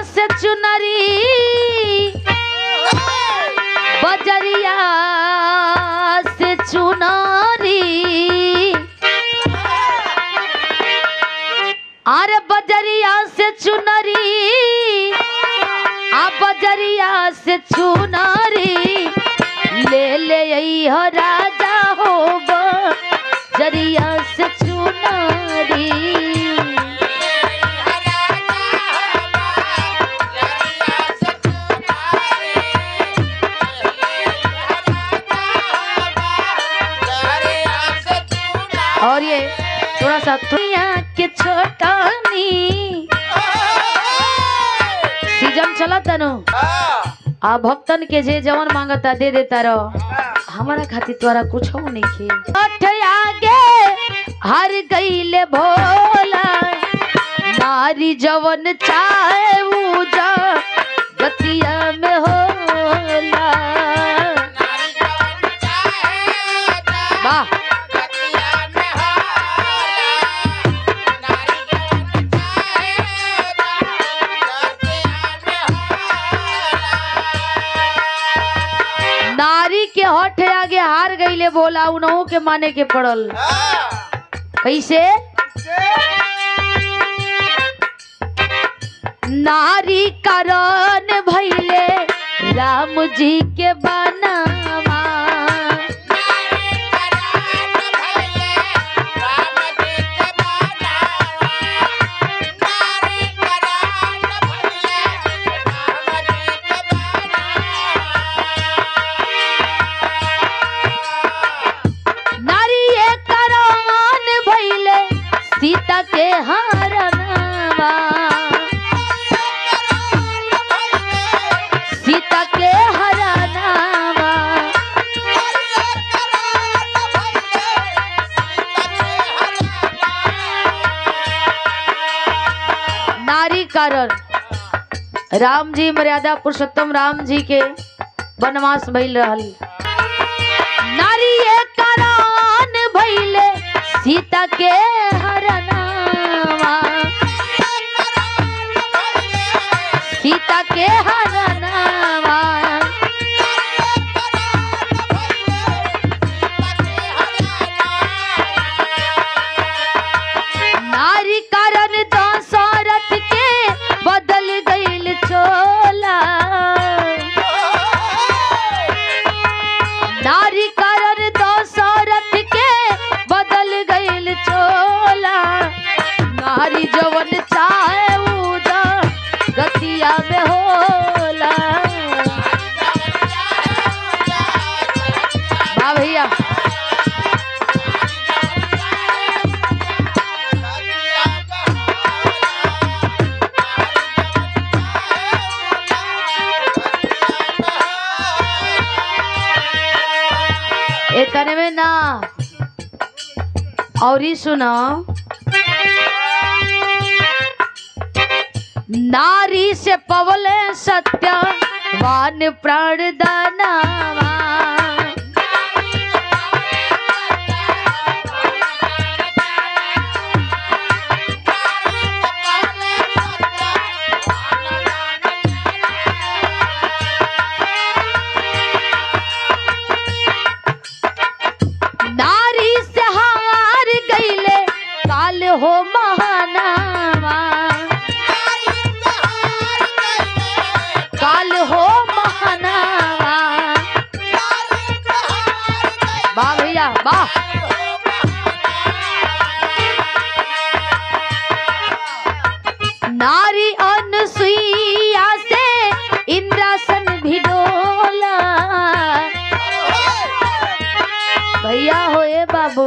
से चुनरी बजरिया से चुनरी अरे बजरिया से चुनरी बजरिया से चुनरी ले ले हो राजा हो बजरिया से चुनरी और ये थोड़ा सा दुनिया के छोटानी सीजन चला तनु आ भक्तन के जे जवन मांगता दे देता रहो हमारा खातिर तोरा कुछ हो नहीं खे आगे हर गईले भोला नारी जवन चाहे जा गतिया में होला वाह नारी के हठ आगे हार गईले बोला उन्हों के माने के पड़ल कैसे नारी कारण भइले राम जी के बनावा सीता के हरनावा सीता के हरनावा नारी कारण राम जी मर्यादा पुरुषोत्तम राम जी के वनवास भइल रहल नारी कारण भइले सीता के हरनावा सीता के हरनावा नारी कारण दशरथ के बदल गईल चोला नारी कारण दशरथ के बदल गईल चोला नारी जवन चाहे उजा गतिया में होला वाह भैया इतने में ना और ही सुना नारी से पवले सत्यवान प्राण दानवा नारी से हार गईले काल हो महानावा काल हो महानावा वाह भैया वाह नारी अनुसुईया से इंद्रासन भी डोला भैया होए बाबू